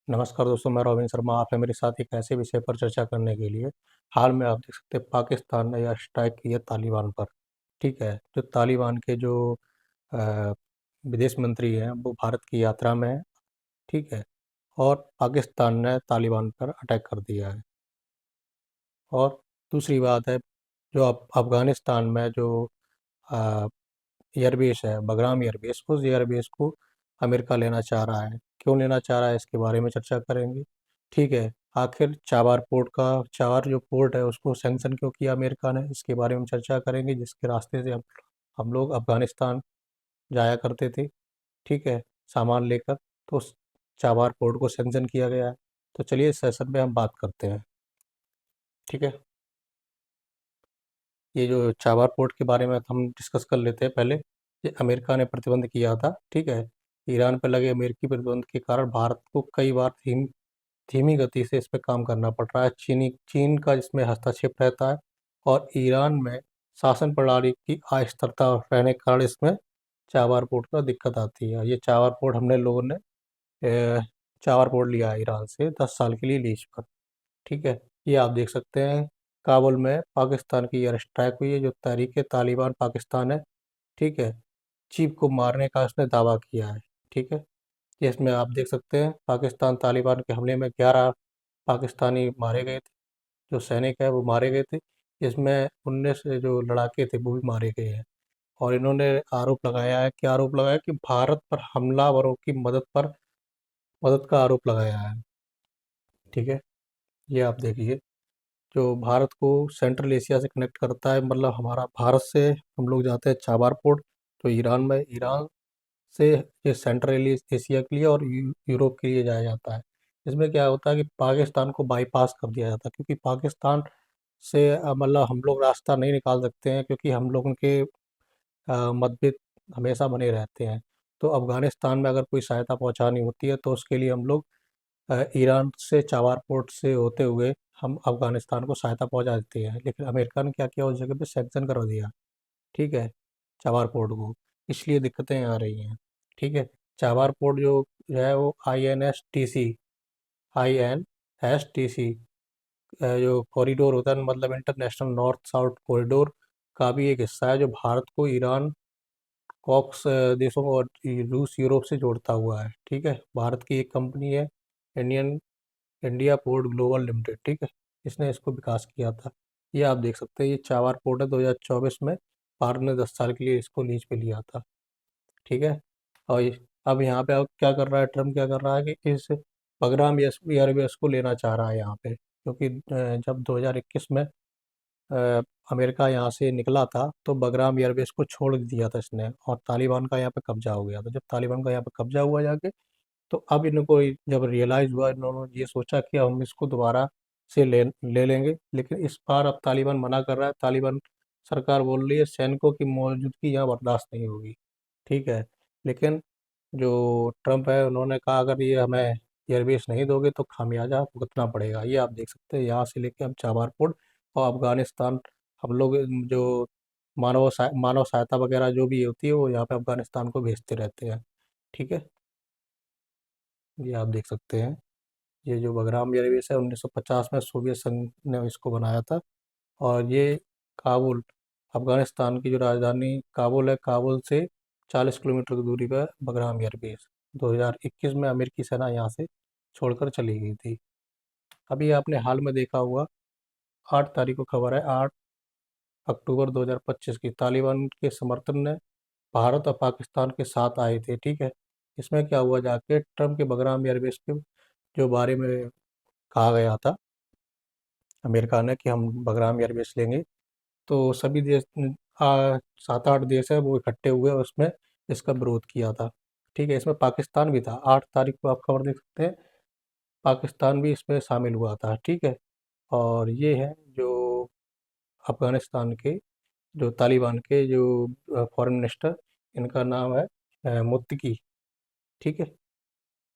नमस्कार दोस्तों, मैं रॉबिन शर्मा। आप हैं मेरे साथ एक ऐसे विषय पर चर्चा करने के लिए। हाल में आप देख सकते हैं पाकिस्तान ने यह स्ट्राइक की है तालिबान पर। ठीक है, जो तालिबान के जो अ, विदेश मंत्री हैं वो भारत की यात्रा में हैं। ठीक है, और पाकिस्तान ने तालिबान पर अटैक कर दिया है। और दूसरी बात है, जो अफगानिस्तान में जो एयरबेस है, बगराम एयरबेस, उस एयरबेस को अमेरिका लेना चाह रहा है। क्यों लेना चाह रहा है, इसके बारे में चर्चा करेंगे। ठीक है, आखिर चाबार जो पोर्ट है उसको सैंक्शन क्यों किया अमेरिका ने, इसके बारे में चर्चा करेंगे, जिसके रास्ते से हम लोग अफगानिस्तान जाया करते थे। ठीक है, सामान लेकर। तो उस चाबार पोर्ट को सैंक्शन किया गया है। तो चलिए इस सेशन में हम बात करते हैं। ठीक है, ये जो चाबार पोर्ट के बारे में हम डिस्कस कर लेते हैं पहले। ये अमेरिका ने प्रतिबंध किया था। ठीक है, ईरान पर लगे अमेरिकी प्रतिबंध के कारण भारत को कई बार धीमी गति से इस पर काम करना पड़ रहा है। चीन का इसमें हस्तक्षेप रहता है, और ईरान में शासन प्रणाली की अस्थिरता रहने के कारण इसमें चाबार पोर्ट का दिक्कत आती है। ये चाबार पोर्ट हमने लोगों ने अ, चाबार पोर्ट लिया है ईरान से 10 साल के लिए लीज पर। ठीक है, ये आप देख सकते हैं। काबुल में पाकिस्तान की एयर स्ट्राइक हुई है, जो तहरीक तालिबान पाकिस्तान है। ठीक है, चीफ को मारने का उसने दावा किया है। ठीक है, इसमें आप देख सकते हैं पाकिस्तान तालिबान के हमले में 11 पाकिस्तानी मारे गए थे। जो सैनिक है वो मारे गए थे। इसमें 19 जो लड़ाके थे वो भी मारे गए हैं। और इन्होंने आरोप लगाया कि भारत पर हमलावरों की मदद का आरोप लगाया है। ठीक है, ये आप देखिए, जो भारत को सेंट्रल एशिया से कनेक्ट करता है, मतलब हमारा भारत से हम लोग जाते हैं चाबार पोर्ट, तो ईरान से ये सेंट्रल एशिया के लिए और यूरोप के लिए जाया जाता है। इसमें क्या होता है कि पाकिस्तान को बाईपास कर दिया जाता है, क्योंकि पाकिस्तान से मतलब हम लोग रास्ता नहीं निकाल सकते हैं, क्योंकि हम लोग उनके मतभेद हमेशा बने रहते हैं। तो अफगानिस्तान में अगर कोई सहायता पहुंचानी होती है तो उसके लिए हम लोग ईरान से चाबार पोर्ट से होते हुए हम अफगानिस्तान को सहायता पहुंचा देते हैं। लेकिन अमेरिका ने क्या किया, उस जगह पे सैंक्शन कर दिया। ठीक है, चाबार पोर्ट को, इसलिए दिक्कतें आ रही हैं। ठीक है, चाबार पोर्ट जो है वो I N S T C जो कॉरिडोर होता है, मतलब इंटरनेशनल नॉर्थ साउथ कॉरिडोर का भी एक हिस्सा है, जो भारत को ईरान, कॉक्स देशों और रूस, यूरोप से जोड़ता हुआ है। ठीक है, भारत की एक कंपनी है, Indian India port global limited. ठीक है, इसने इसको विकास किया था। ये आप देख सकते हैं, ये चाबार पोर्ट है। 2024 में भारत ने 10 साल के लिए इसको लीज पे लिया था। ठीक है, और अब यहाँ पे अब क्या कर रहा है, ट्रम्प क्या कर रहा है कि इस बगराम एयरबेस को लेना चाह रहा है यहाँ पे, क्योंकि जब 2021 में अमेरिका यहाँ से निकला था तो बगराम एयरबेस को छोड़ दिया था इसने, और तालिबान का यहाँ पे कब्जा हो गया था। जब तालिबान का यहाँ पे कब्जा हुआ जाके, तो अब इनको जब रियलाइज़ हुआ, इन्होंने ये सोचा कि हम इसको दोबारा से ले लेंगे। लेकिन इस बार अब तालिबान मना कर रहा है। तालिबान सरकार बोल रही है सैनिकों की मौजूदगी यहाँ बर्दाश्त नहीं होगी। ठीक है, लेकिन जो ट्रम्प है उन्होंने कहा अगर ये हमें एयरबेस नहीं दोगे तो खामियाजा भुगतना पड़ेगा। ये आप देख सकते हैं, यहाँ से लेके हम चाबार पोर्ट और अफगानिस्तान, हम लोग जो मानव सहायता वगैरह जो भी होती है वो यहाँ पे अफगानिस्तान को भेजते रहते हैं। ठीक है, ये आप देख सकते हैं। ये जो बगराम एयरबेस है 1950 में सोवियत संघ ने इसको बनाया था। और ये काबुल, अफगानिस्तान की जो राजधानी काबुल है, काबुल से 40 किलोमीटर की दूरी पर बगराम एयरबेस। 2021 में अमेरिकी सेना यहाँ से छोड़कर चली गई थी। अभी आपने हाल में देखा हुआ, 8 तारीख को खबर है, 8 अक्टूबर 2025 की, तालिबान के समर्थन ने भारत और पाकिस्तान के साथ आए थे। ठीक है, इसमें क्या हुआ, जाके ट्रम्प के बगराम एयरबेस के जो बारे में कहा गया था अमेरिका ने कि हम बगराम एयरबेस लेंगे, तो सभी देश, 7-8 देश है वो इकट्ठे हुए और उसमें इसका विरोध किया था। ठीक है, इसमें पाकिस्तान भी था। 8 तारीख को आप खबर देख सकते हैं, पाकिस्तान भी इसमें शामिल हुआ था। ठीक है, और ये है जो अफगानिस्तान के, जो तालिबान के जो फॉरेन मिनिस्टर, इनका नाम है मुत्तकी। ठीक है,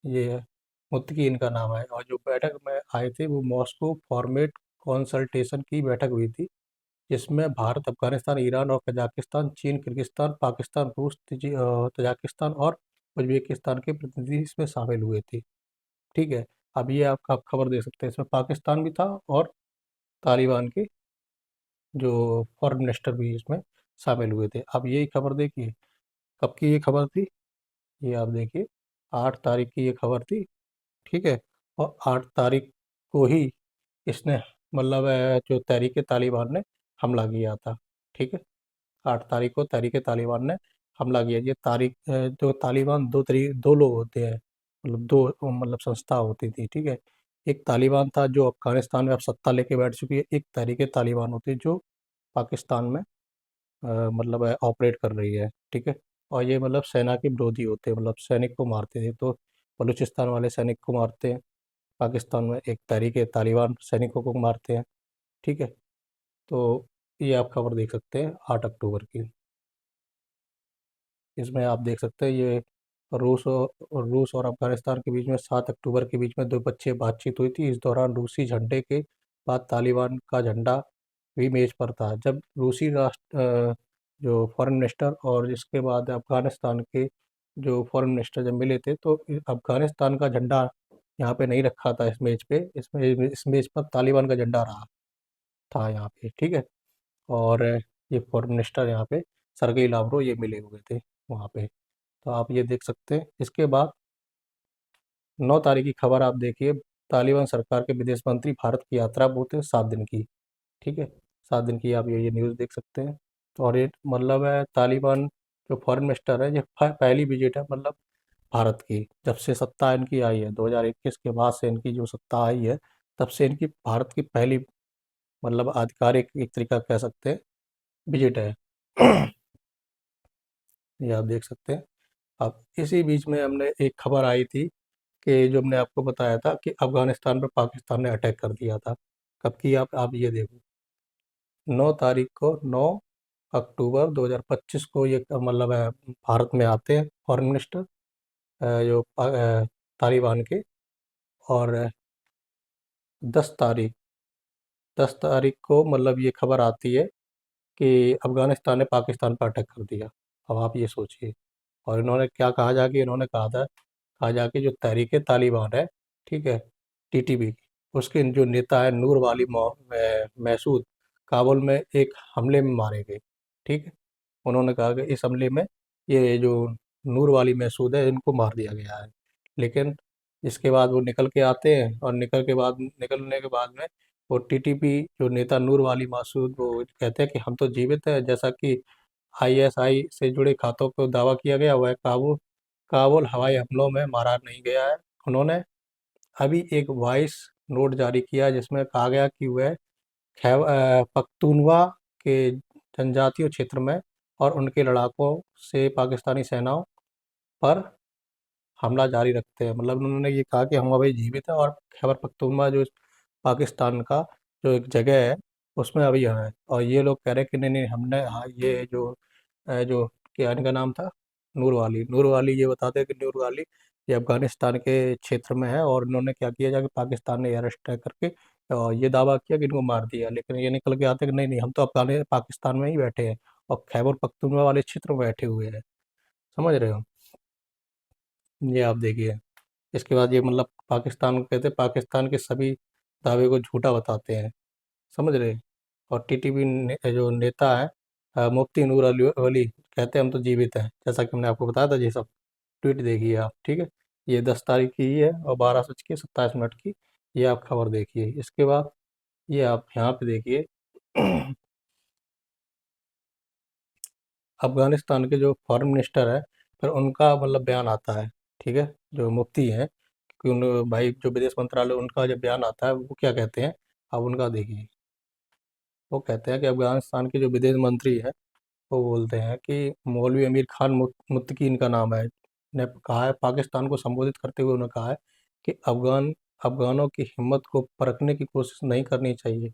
ये है मुत्तकी, इनका नाम है। और जो बैठक में आए थे वो मॉस्को फॉर्मेट कंसल्टेशन की बैठक हुई थी, जिसमें भारत, अफगानिस्तान, ईरान और कजाकिस्तान, चीन, किर्गिस्तान, पाकिस्तान, रूस, तजाकिस्तान और उज्बेकिस्तान के प्रतिनिधि इसमें शामिल हुए थे। ठीक है, अब ये आप खबर देख सकते हैं, इसमें पाकिस्तान भी था और तालिबान के जो फॉरेन मिनिस्टर भी इसमें शामिल हुए थे। अब यही खबर देखिए, कब की ये खबर थी, ये आप देखिए 8 तारीख की ये खबर थी, ठीक है। और 8 तारीख को ही इसने मतलब जो तहरीक तालिबान ने हमला किया था, ठीक है। 8 तारीख को तहरीक तालिबान ने हमला किया। ये जो तालिबान दो लोग होते हैं, मतलब दो मतलब संस्था होती थी, ठीक है। एक तालिबान था जो अफगानिस्तान में अब सत्ता लेके बैठ चुकी है, एक तहरीक तालिबान होती है जो पाकिस्तान में मतलब ऑपरेट कर रही है, ठीक है। और ये मतलब सेना के विरोधी होते हैं, मतलब सैनिक को मारते थे। तो बलूचिस्तान वाले सैनिक को मारते हैं, पाकिस्तान में एक तहरीक तालिबान सैनिकों को मारते हैं, ठीक है। तो ये आप खबर देख सकते हैं 8 अक्टूबर की। इसमें आप देख सकते हैं ये रूस और अफगानिस्तान के बीच में 7 अक्टूबर के बीच में द्विपक्षीय बातचीत हुई थी। इस दौरान रूसी झंडे के बाद तालिबान का झंडा भी मेज पर था। जब रूसी जो फॉरेन मिनिस्टर और इसके बाद अफगानिस्तान के जो फॉरेन मिनिस्टर जब मिले थे, तो अफगानिस्तान का झंडा यहाँ पे नहीं रखा था इस मेज पे, इस मेज पर तालिबान का झंडा रहा था यहाँ पे, ठीक है। और ये फॉरेन मिनिस्टर यहाँ पे सरगेई लावरो ये मिले हुए थे वहाँ पे। तो आप ये देख सकते हैं। इसके बाद 9 तारीख की खबर आप देखिए, तालिबान सरकार के विदेश मंत्री भारत की यात्रा बोलते हैं 7 दिन की, ठीक है। 7 दिन की आप ये न्यूज़ देख सकते हैं। तो और ये मतलब है तालिबान जो फॉरेन मिनिस्टर है, ये पहली विजिट है मतलब भारत की, जब से सत्ता इनकी आई है 2021 के बाद से इनकी जो सत्ता आई है, तब से इनकी भारत की पहली मतलब आधिकारिक एक तरीका कह सकते हैं विजिट है। ये आप देख सकते हैं। अब इसी बीच में हमने एक खबर आई थी कि जो हमने आपको बताया था कि अफगानिस्तान पर पाकिस्तान ने अटैक कर दिया था। कब की आप ये देखो, 9 तारीख को, 9 अक्टूबर 2025 को ये मतलब भारत में आते हैं फॉरेन मिनिस्टर तालिबान के। और 10 तारीख 10 तारीख को मतलब ये खबर आती है कि अफगानिस्तान ने पाकिस्तान पर अटैक कर दिया। अब आप ये सोचिए। और इन्होंने क्या कहा, जाके इन्होंने कहा जाके जो तहरीक तालिबान है, ठीक है, टीटीपी, उसके जो नेता है नूर वाली महसूद, काबुल में एक हमले में मारे गए, ठीक है। उन्होंने कहा कि इस हमले में ये जो नूर वाली महसूद है इनको मार दिया गया है। लेकिन इसके बाद वो निकल के आते हैं, और निकलने के बाद में वो टीटीपी जो नेता नूर वाली महसूद वो कहते हैं कि हम तो जीवित हैं, जैसा कि आईएसआई से जुड़े खातों को दावा किया गया हुआ है। काबुल हवाई हमलों में मारा नहीं गया है। उन्होंने अभी एक वॉइस नोट जारी किया जिसमें कहा गया कि वह पख्तूनवा के जनजातीय क्षेत्र में और उनके लड़ाकों से पाकिस्तानी सेनाओं पर हमला जारी रखते हैं। मतलब उन्होंने ये कहा कि हम अभी जीवित हैं, और खैबर पख्तूनवा जो पाकिस्तान का जो एक जगह है उसमें अभी है। और ये लोग कह रहे हैं कि नहीं नहीं, हमने, हाँ, ये जो क्या इनका नाम था, नूर वाली ये बताते हैं कि नूर वाली ये अफगानिस्तान के क्षेत्र में है, और इन्होंने क्या किया जाके पाकिस्तान ने अरेस्ट करके और ये दावा किया कि इनको मार दिया। लेकिन ये निकल के आते हैं कि नहीं नहीं, हम तो पाकिस्तान में ही बैठे हैं और खैबर पख्तूनवा वाले क्षेत्र में बैठे हुए हैं। समझ रहे हो? ये आप देखिए। इसके बाद ये मतलब पाकिस्तान को कहते हैं, पाकिस्तान के सभी दावे को झूठा बताते हैं। समझ रहे? और टीटीपी जो नेता है मुफ्ती नूर अली वली कहते हैं हम तो जीवित हैं, जैसा कि हमने आपको बताया था। ये सब ट्वीट देखिए आप, ठीक है। ये 10 तारीख की ही है और 12:27 की ये आप खबर देखिए। इसके बाद ये आप यहाँ पे देखिए अफगानिस्तान के जो फॉरेन मिनिस्टर है, फिर उनका मतलब बयान आता है, ठीक है। जो मुफ्ती हैं, कि उन भाई जो विदेश मंत्रालय, उनका जब बयान आता है वो क्या कहते हैं, आप उनका देखिए। वो कहते हैं कि अफगानिस्तान के जो विदेश मंत्री हैं, वो बोलते हैं कि मौलवी अमीर खान मुत्तकी इनका नाम है, ने कहा है, पाकिस्तान को संबोधित करते हुए उन्होंने कहा है कि अफगानों की हिम्मत को परखने की कोशिश नहीं करनी चाहिए।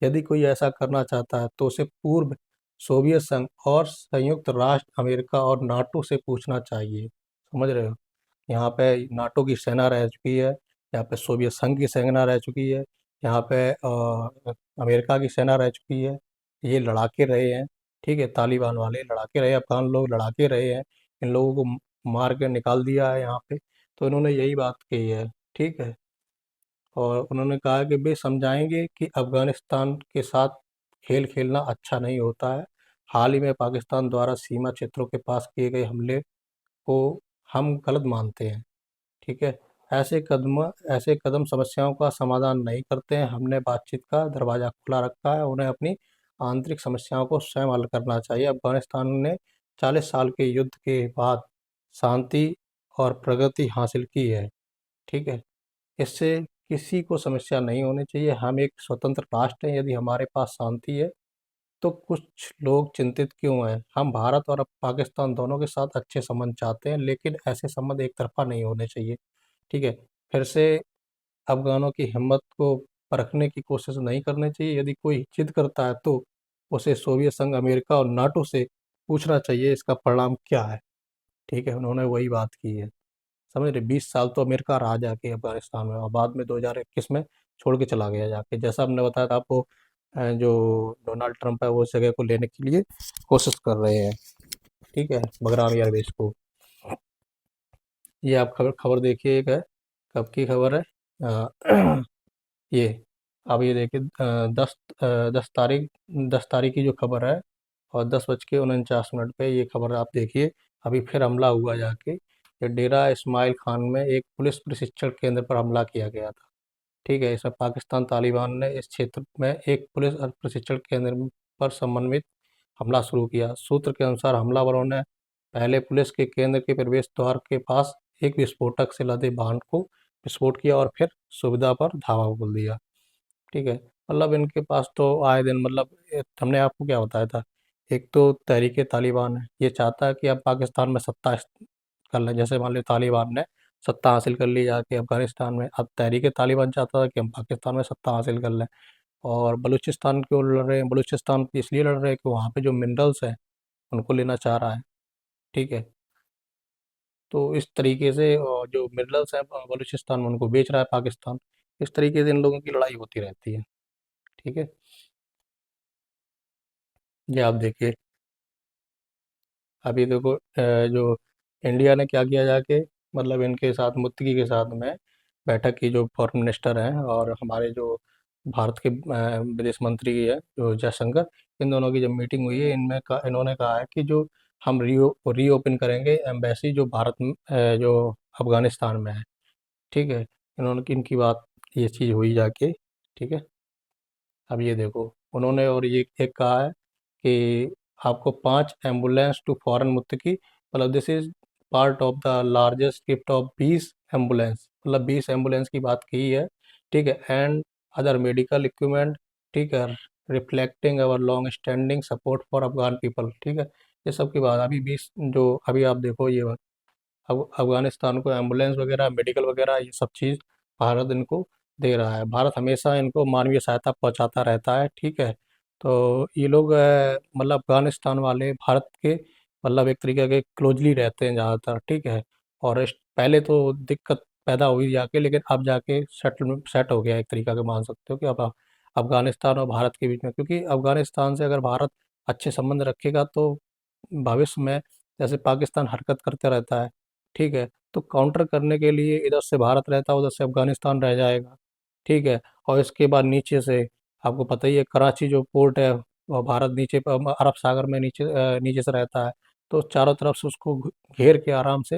यदि कोई ऐसा करना चाहता है तो उसे पूर्व सोवियत संघ और संयुक्त राष्ट्र अमेरिका और नाटो से पूछना चाहिए। समझ रहे हो? यहाँ पे नाटो की सेना रह चुकी है, यहाँ पे सोवियत संघ की सेना रह चुकी है, यहाँ पे अमेरिका की सेना रह चुकी है। ये लड़ाके रहे हैं, ठीक है। तालिबान वाले लड़ाके रहे, अफगान लोग लड़ाके रहे हैं, इन लोगों को मार के निकाल दिया है यहाँ पे। तो इन्होंने यही बात कही है, ठीक है। और उन्होंने कहा कि वे समझाएंगे कि अफगानिस्तान के साथ खेल खेलना अच्छा नहीं होता है। हाल ही में पाकिस्तान द्वारा सीमा क्षेत्रों के पास किए गए हमले को हम गलत मानते हैं। ठीक है। ऐसे कदम समस्याओं का समाधान नहीं करते हैं। हमने बातचीत का दरवाज़ा खुला रखा है। उन्हें अपनी आंतरिक समस्याओं को स्वयं हल करना चाहिए। अफ़गानिस्तान ने 40 साल के युद्ध के बाद शांति और प्रगति हासिल की है। ठीक है। इससे किसी को समस्या नहीं होनी चाहिए। हम एक स्वतंत्र राष्ट्र हैं। यदि हमारे पास शांति है तो कुछ लोग चिंतित क्यों हैं? हम भारत और पाकिस्तान दोनों के साथ अच्छे संबंध चाहते हैं, लेकिन ऐसे संबंध एक तरफ़ा नहीं होने चाहिए। ठीक है। फिर से अफ़गानों की हिम्मत को परखने की कोशिश नहीं करनी चाहिए। यदि कोई जिद करता है तो उसे सोवियत संघ, अमेरिका और नाटो से पूछना चाहिए इसका परिणाम क्या है। ठीक है, उन्होंने वही बात की है। समझ रहे, 20 साल तो अमेरिका रहा जाके अफगानिस्तान में, और बाद में 2021 में छोड़ के चला गया जाके। जैसा हमने बताया था आपको, जो डोनाल्ड ट्रंप है वो उस जगह को लेने के लिए कोशिश कर रहे हैं। ठीक है, बगराम एयरबेस को। ये आप खबर खबर देखिए, एक है, कब की खबर है, ये अब ये देखिए, 10 तारीख की जो खबर है, और 10:49 पे ये खबर आप देखिए। अभी फिर हमला हुआ जाके, ये डेरा इस्माइल खान में एक पुलिस प्रशिक्षण केंद्र पर हमला किया गया था। ठीक है, इसमें पाकिस्तान तालिबान ने इस क्षेत्र में एक पुलिस प्रशिक्षण केंद्र पर समन्वित हमला शुरू किया। सूत्र के अनुसार हमलावरों ने पहले पुलिस के केंद्र के प्रवेश द्वार के पास एक विस्फोटक से लदे वाहन को विस्फोट किया और फिर सुविधा पर धावा बोल दिया। ठीक है, मतलब इनके पास तो आए दिन, मतलब हमने आपको क्या बताया था, एक तो तहरीक तालिबान है, ये चाहता है कि अब पाकिस्तान में सत्ता कर लें। जैसे मान लो तालिबान ने सत्ता हासिल कर ली जाके अफगानिस्तान में, अब तहरीक तालिबान चाहता था कि हम पाकिस्तान में सत्ता हासिल कर लें। और बलूचिस्तान क्यों लड़ रहे हैं? बलूचिस्तान इसलिए लड़ रहे हैं कि वहाँ पे जो मिनरल्स हैं उनको लेना चाह रहा है। ठीक है, तो इस तरीके से जो मिनरल्स हैं बलूचिस्तान में उनको बेच रहा है पाकिस्तान। इस तरीके से इन लोगों की लड़ाई होती रहती है। ठीक है, ये आप देखिए। अभी देखो, जो इंडिया ने क्या किया जाके, मतलब इनके साथ मुत्तकी के साथ में बैठक की, जो फॉरेन मिनिस्टर हैं और हमारे जो भारत के विदेश मंत्री है जो जयशंकर, इन दोनों की जब मीटिंग हुई है, इन्होंने कहा है कि जो हम रीओपन करेंगे एम्बेसी जो जो अफगानिस्तान में है। ठीक है, इन्होंने इनकी बात, ये चीज़ हुई जाके। ठीक है, अब ये देखो, उन्होंने और ये एक कहा है कि आपको 5 एम्बुलेंस टू फॉरेन मुत्तकी, मतलब this is part of the largest gift of 20 ambulance, मतलब 20 एम्बुलेंस की बात की है। ठीक है, एंड अदर मेडिकल इक्विपमेंट। ठीक है, reflecting our long standing support for Afghan people. ठीक है, ये सब की बात अभी 20, जो अभी आप देखो ये बात, अब अफगानिस्तान को एम्बुलेंस वगैरह, मेडिकल वगैरह, ये सब चीज़ भारत इनको दे रहा है। भारत हमेशा इनको मानवीय सहायता पहुंचाता रहता है। ठीक है, तो ये लोग मतलब अफगानिस्तान वाले भारत के, मतलब एक तरीके के क्लोजली रहते हैं ज़्यादातर। ठीक है, और पहले तो दिक्कत पैदा हुई जाके, लेकिन अब जाके सेट हो गया एक तरीका के, मान सकते हो कि अब अफगानिस्तान और भारत के बीच में, क्योंकि अफगानिस्तान से अगर भारत अच्छे संबंध रखेगा तो भविष्य में, जैसे पाकिस्तान हरकत करते रहता है, ठीक है, तो काउंटर करने के लिए इधर से भारत रहता है, उधर से अफगानिस्तान रह जाएगा। ठीक है, और इसके बाद नीचे से आपको पता ही है, कराची जो पोर्ट है, और भारत नीचे अरब सागर में नीचे से रहता है, तो चारों तरफ से उसको घेर के आराम से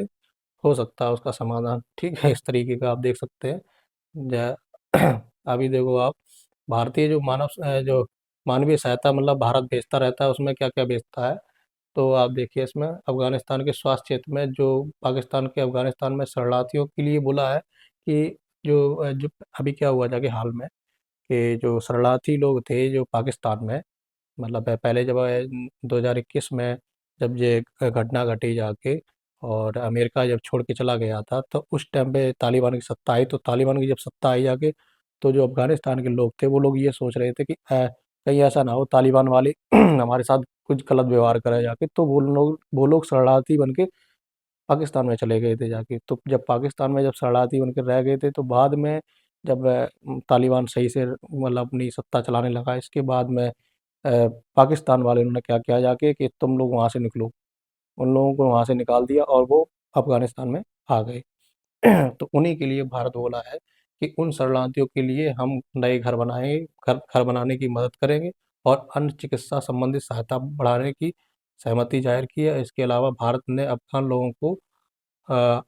हो सकता है उसका समाधान। ठीक है, इस तरीके का आप देख सकते हैं। जै- अभी देखो आप, भारतीय जो जो मानवीय सहायता, मतलब भारत भेजता रहता है, उसमें क्या क्या भेजता है, तो आप देखिए इसमें अफगानिस्तान के स्वास्थ्य क्षेत्र में, जो पाकिस्तान के अफगानिस्तान में शरणार्थियों के लिए बोला है कि जो अभी क्या हुआ जाके हाल में, कि जो शरणार्थी लोग थे जो पाकिस्तान में, मतलब पहले जब 2021 में जब ये घटना घटी जाके, और अमेरिका जब छोड़ के चला गया था, तो उस टाइम पे तालिबान की सत्ता आई। तो तालिबान की जब सत्ता आई जाके, तो जो अफगानिस्तान के लोग थे वो लोग ये सोच रहे थे कि कहीं ऐसा ना हो तालिबान वाले हमारे साथ कुछ गलत व्यवहार करे जाके, तो वो लोग शरणार्थी बन के पाकिस्तान में चले गए थे जाके। तो जब पाकिस्तान में जब शरणार्थी बन के रह गए थे, तो बाद में जब तालिबान सही से, मतलब अपनी सत्ता चलाने लगा, इसके बाद में पाकिस्तान वाले उन्होंने क्या किया जाके कि तुम लोग वहाँ से निकलो, उन लोगों को वहाँ से निकाल दिया और वो अफगानिस्तान में आ गए। तो उन्हीं के लिए भारत बोला है कि उन शरणार्थियों के लिए हम नए घर बनाएंगे, घर बनाने की मदद करेंगे और अन्य चिकित्सा संबंधित सहायता बढ़ाने की सहमति जाहिर की है। इसके अलावा भारत ने अफ़गान लोगों को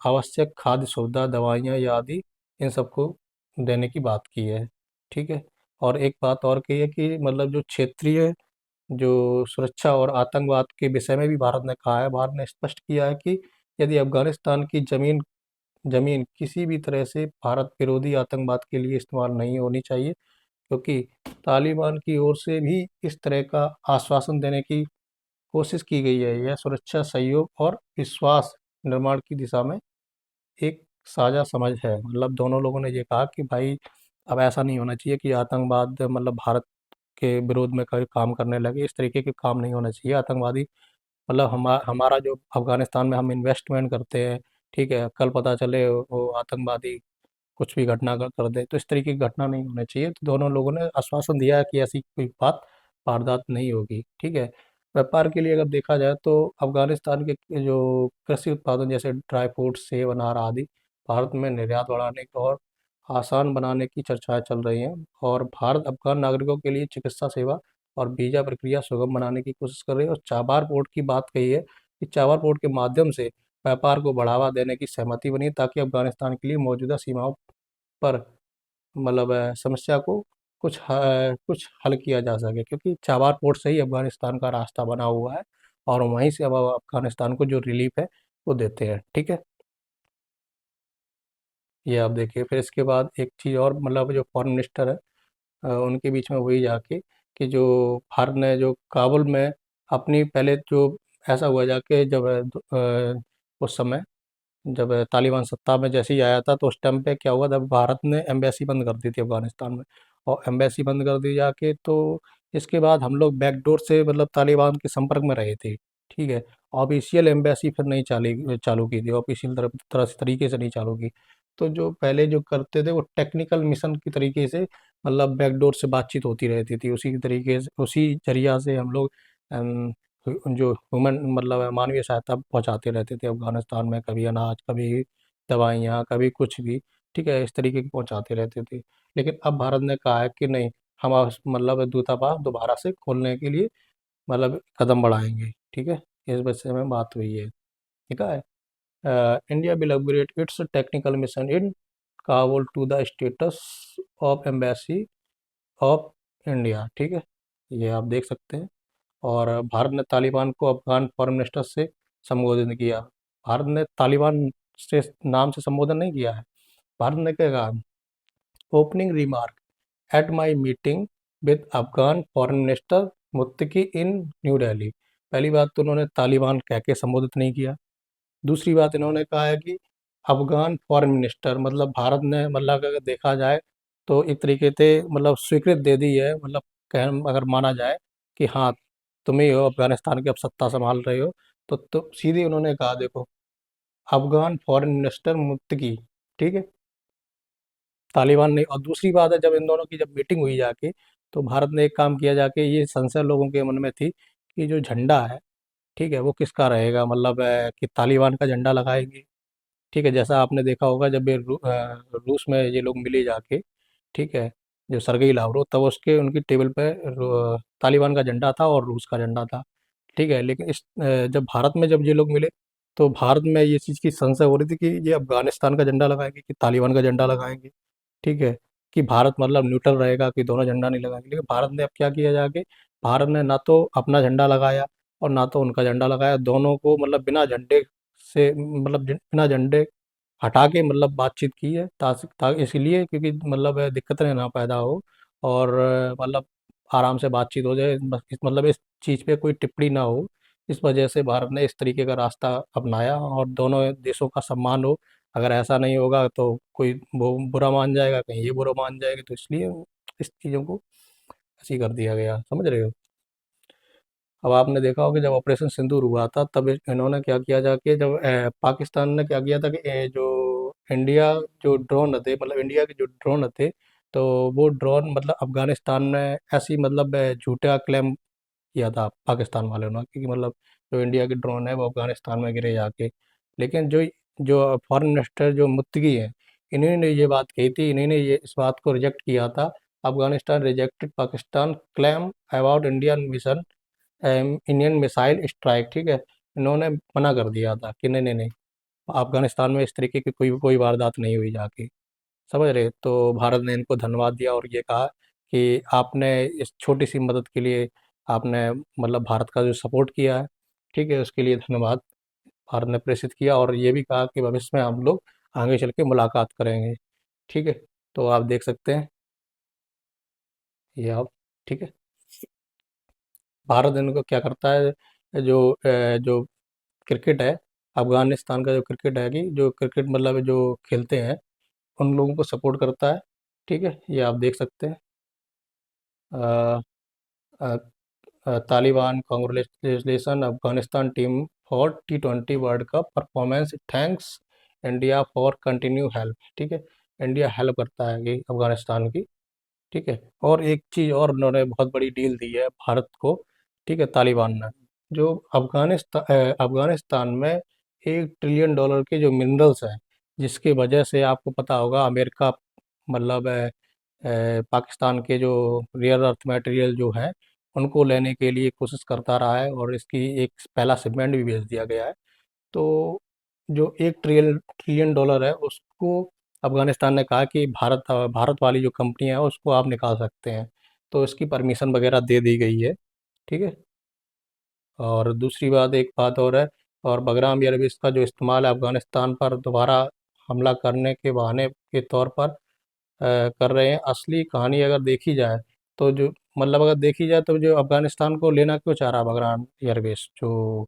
आवश्यक खाद्य सुविधा, दवाइयाँ या आदि इन सबको देने की बात की है। ठीक है। और एक बात और कही है कि मतलब जो क्षेत्रीय जो सुरक्षा और आतंकवाद के विषय में भी भारत ने कहा है, भारत ने स्पष्ट किया है कि यदि अफगानिस्तान की जमीन जमीन किसी भी तरह से भारत विरोधी आतंकवाद के लिए इस्तेमाल नहीं होनी चाहिए, क्योंकि तालिबान की ओर से भी इस तरह का आश्वासन देने की कोशिश की गई है। यह सुरक्षा, सहयोग और विश्वास निर्माण की दिशा में एक साझा समझ है। मतलब दोनों लोगों ने ये कहा कि भाई अब ऐसा नहीं होना चाहिए कि आतंकवाद मतलब भारत के विरोध में कभी काम करने लगे। इस तरीके के काम नहीं होना चाहिए। आतंकवादी मतलब हमारा जो अफगानिस्तान में हम इन्वेस्टमेंट करते हैं, ठीक है, कल पता चले वो आतंकवादी कुछ भी घटना कर दे, तो इस तरीके की घटना नहीं होनी चाहिए। तो दोनों लोगों ने आश्वासन दिया है कि ऐसी कोई बात वारदात नहीं होगी। ठीक है। व्यापार के लिए अगर देखा जाए तो अफगानिस्तान के जो कृषि उत्पादन जैसे ड्राई फ्रूट, सेब, अनार आदि भारत में निर्यात बढ़ाने की और आसान बनाने की चर्चाएं चल रही हैं। और भारत अफगान नागरिकों के लिए चिकित्सा सेवा और वीजा प्रक्रिया सुगम बनाने की कोशिश कर रही है। और चाबार पोर्ट की बात कही है कि चाबार पोर्ट के माध्यम से व्यापार को बढ़ावा देने की सहमति बनी, ताकि अफगानिस्तान के लिए मौजूदा सीमाओं पर मतलब समस्या को कुछ हल किया जा सके, क्योंकि चाबार पोर्ट से ही अफगानिस्तान का रास्ता बना हुआ है और वहीं से अब अफगानिस्तान को जो रिलीफ है वो देते हैं। ठीक है। ये आप देखिए। फिर इसके बाद एक चीज़ और, मतलब जो फॉरेन मिनिस्टर है उनके बीच में वही जाके कि जो भारत ने जो काबुल में अपनी पहले जो ऐसा हुआ जाके जब उस समय जब तालिबान सत्ता में जैसे ही आया था, तो उस टाइम पे क्या हुआ था, भारत ने एम्बेसी बंद कर दी थी अफगानिस्तान में। और एम्बेसी बंद कर दी जाके, तो इसके बाद हम लोग बैकडोर से मतलब तालिबान के संपर्क में रहे थे। ठीक है। ऑफिशियल एम्बेसी फिर नहीं चालू की थी, ऑफिशियल तरह से तरीके से नहीं चालू की। तो जो पहले जो करते थे वो टेक्निकल मिशन की तरीके से मतलब बैकडोर से बातचीत होती रहती थी, उसी तरीके से उसी जरिया से हम लोग जो ह्यूमन मतलब मानवीय सहायता पहुंचाते रहते थे अफगानिस्तान में, कभी अनाज, कभी दवाइयाँ, कभी कुछ भी। ठीक है, इस तरीके की पहुंचाते रहते थे। लेकिन अब भारत ने कहा है कि नहीं, हम अब मतलब दूतावास दोबारा से खोलने के लिए मतलब कदम बढ़ाएंगे। ठीक है। इस विषय में बात हुई है। ठीक है। India will upgrade its technical mission in Kabul to the status of embassy of India. ठीक है। ये आप देख सकते हैं। और भारत ने तालिबान को अफगान फॉरेन मिनिस्टर से संबोधित किया। भारत ने तालिबान से नाम से संबोधन नहीं किया है। भारत ने क्या कहा, opening remark at my meeting with Afghan foreign minister Muttaqi in New Delhi. पहली बात तो उन्होंने तालिबान कह के संबोधित नहीं किया। दूसरी बात इन्होंने कहा है कि अफगान फॉरेन मिनिस्टर, मतलब भारत ने मतलब अगर देखा जाए तो एक तरीके से मतलब स्वीकृति दे दी है, मतलब कह अगर माना जाए कि हाँ तुम ही हो अफगानिस्तान की अब सत्ता संभाल रहे हो। तो सीधे उन्होंने कहा देखो, अफगान फॉरेन मिनिस्टर मुत्तकी। ठीक है। तालिबान ने। और दूसरी बात है, जब इन दोनों की जब मीटिंग हुई जाके, तो भारत ने एक काम किया जाके, ये संशय लोगों के मन में थी कि जो झंडा है, ठीक है, वो किसका रहेगा, मतलब कि तालिबान का झंडा लगाएंगे। ठीक है। जैसा आपने देखा होगा जब ये रूस में ये लोग मिले जाके, ठीक है, जो सरगेई लावरो, तब उसके उनकी टेबल पे तालिबान का झंडा था और रूस का झंडा था। ठीक है। लेकिन जब भारत में जब ये लोग मिले, तो भारत में ये चीज़ की संशय हो रही थी कि ये अफगानिस्तान का झंडा लगाएंगे कि तालिबान का झंडा लगाएंगे। ठीक है। कि भारत मतलब न्यूट्रल रहेगा, कि दोनों झंडा नहीं लगाएंगे। लेकिन भारत ने अब क्या किया जाके, भारत ने ना तो अपना झंडा लगाया और ना तो उनका झंडा लगाया, दोनों को मतलब बिना झंडे से मतलब बिना झंडे हटा के मतलब बातचीत की है, इसलिए क्योंकि मतलब दिक्कतें ना पैदा हो और मतलब आराम से बातचीत हो जाए, बस मतलब इस चीज़ पे कोई टिप्पणी ना हो। इस वजह से भारत ने इस तरीके का रास्ता अपनाया और दोनों देशों का सम्मान हो। अगर ऐसा नहीं होगा तो कोई वो बुरा मान जाएगा, कहीं ये बुरा मान जाएगा, तो इसलिए इस चीज़ों को ऐसे ही कर दिया गया। समझ रहे हो। अब आपने देखा होगा जब ऑपरेशन सिंदूर हुआ था, तब इन्होंने क्या किया जाके, जब पाकिस्तान ने क्या किया था कि जो इंडिया जो ड्रोन थे, मतलब इंडिया के जो ड्रोन थे, तो वो ड्रोन मतलब अफगानिस्तान में ऐसी मतलब झूठा क्लेम किया था पाकिस्तान वालों ने, क्योंकि मतलब जो इंडिया के ड्रोन है वो अफगानिस्तान में गिरे जाके। लेकिन जो जो फॉरेन मिनिस्टर जो मुत्तकी है, इन्हीं ने ये बात कही थी, इन्हीं ने ये इस बात को रिजेक्ट किया था। Afghanistan rejected Pakistan claim about Indian mission, Indian missile strike, ठीक है। इन्होंने मना कर दिया था कि नहीं नहीं नहीं, अफगानिस्तान में इस तरीके की कोई कोई वारदात नहीं हुई जाके, समझ रहे। तो भारत ने इनको धन्यवाद दिया और ये कहा कि आपने इस छोटी सी मदद के लिए आपने मतलब भारत का जो सपोर्ट किया है, ठीक है, उसके लिए धन्यवाद भारत ने प्रेषित किया। और ये भी कहा कि भविष्य में हम लोग आगे चल के मुलाकात करेंगे, ठीक है। तो आप देख सकते हैं ये आप, ठीक है। भारत इनको क्या करता है, जो क्रिकेट है, अफगानिस्तान का जो क्रिकेट है, कि जो क्रिकेट मतलब जो खेलते हैं उन लोगों को सपोर्ट करता है, ठीक है, ये आप देख सकते हैं। Uh, uh, Taliban congratulation Afghanistan team for T20 world cup performance, thanks India for continue help, ठीक है। इंडिया हेल्प करता है कि अफगानिस्तान की, ठीक है। और एक चीज़ और उन्होंने बहुत बड़ी डील दी है भारत को, ठीक है, तालिबान ने, जो अफगानिस्तान में $1 ट्रिलियन के जो मिनरल्स हैं, जिसकी वजह से आपको पता होगा अमेरिका मतलब पाकिस्तान के जो रेयर अर्थ मटेरियल जो है उनको लेने के लिए कोशिश करता रहा है, और इसकी एक पहला शिपमेंट भी भेज दिया गया है। तो जो $1 ट्रिलियन है उसको अफगानिस्तान ने कहा कि भारत वाली जो कंपनी है उसको आप निकाल सकते हैं, तो इसकी परमिशन वगैरह दे दी गई है, ठीक है। और दूसरी बात, एक बात और है, और बगराम एयरबेस का जो इस्तेमाल है अफगानिस्तान पर दोबारा हमला करने के बहाने के तौर पर कर रहे हैं। असली कहानी अगर देखी जाए तो जो मतलब अगर देखी जाए तो जो अफगानिस्तान को लेना क्यों चाह रहा बगराम एयरबेस, जो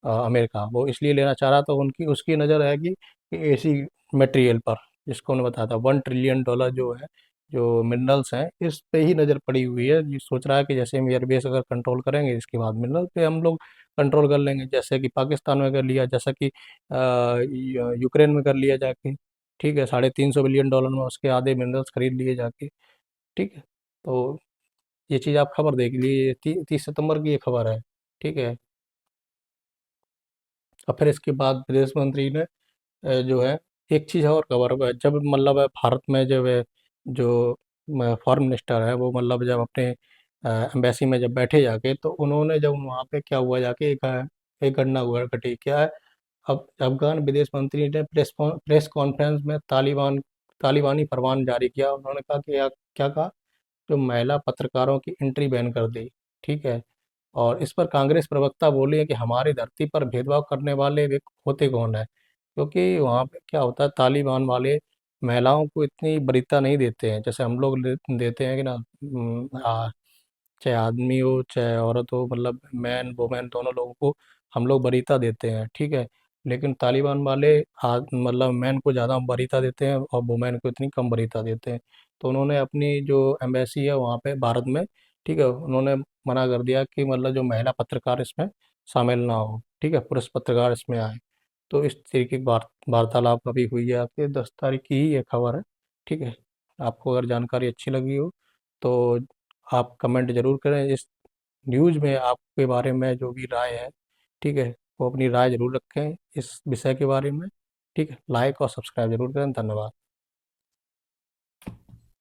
अमेरिका, वो इसलिए लेना चाह रहा, तो उनकी उसकी नज़र है कि ऐसी मटेरियल पर, जिसको उन्होंने बताया था $1 ट्रिलियन जो है, जो मिनरल्स हैं, इस पे ही नज़र पड़ी हुई है। ये सोच रहा है कि जैसे हम एयरबेस अगर कंट्रोल करेंगे इसके बाद मिनरल पे हम लोग कंट्रोल कर लेंगे, जैसे कि पाकिस्तान में कर लिया, जैसा कि यूक्रेन में कर लिया जाके, ठीक है। $350 बिलियन में उसके आधे मिनरल्स खरीद लिए जाके, ठीक है। तो ये चीज़ आप खबर देख लीजिए, 30 सितंबर की ये खबर है, ठीक है। और फिर इसके बाद विदेश मंत्री ने जो है, एक चीज़ और खबर हुआ है, जब मतलब भारत में जब जो फॉरेन मिनिस्टर है वो मतलब जब अपने एम्बेसी में जब बैठे जाके, तो उन्होंने जब वहाँ पे क्या हुआ जाके, एक घटना हुआ घटी क्या है। अब अफगान विदेश मंत्री ने प्रेस कॉन्फ्रेंस में तालिबानी फरमान जारी किया। उन्होंने कहा कि क्या कहा, जो महिला पत्रकारों की एंट्री बैन कर दी, ठीक है। और इस पर कांग्रेस प्रवक्ता बोले कि हमारी धरती पर भेदभाव करने वाले वे होते कौन है, क्योंकि वहाँ पे क्या होता है, तालिबान वाले महिलाओं को इतनी वरीयता नहीं देते हैं जैसे हम लोग देते हैं कि ना, चाहे आदमी हो चाहे औरत हो, मतलब मैन वुमेन दोनों लोगों को हम लोग वरीयता देते हैं, ठीक है। लेकिन तालिबान वाले मतलब मैन को ज़्यादा वरीयता देते हैं और वुमेन को इतनी कम वरीयता देते हैं। तो उन्होंने अपनी जो एम्बेसी है वहाँ पे भारत में, ठीक है, उन्होंने मना कर दिया कि मतलब जो महिला पत्रकार इसमें शामिल ना हो, ठीक है, पुरुष पत्रकार इसमें आए। तो इस तरीके की वार्तालाप अभी हुई है, आपके 10 तारीख की ही ये खबर है, ठीक है। आपको अगर जानकारी अच्छी लगी हो तो आप कमेंट जरूर करें। इस न्यूज़ में आपके बारे में जो भी राय है, ठीक है, वो अपनी राय जरूर रखें इस विषय के बारे में, ठीक है। लाइक और सब्सक्राइब जरूर करें। धन्यवाद।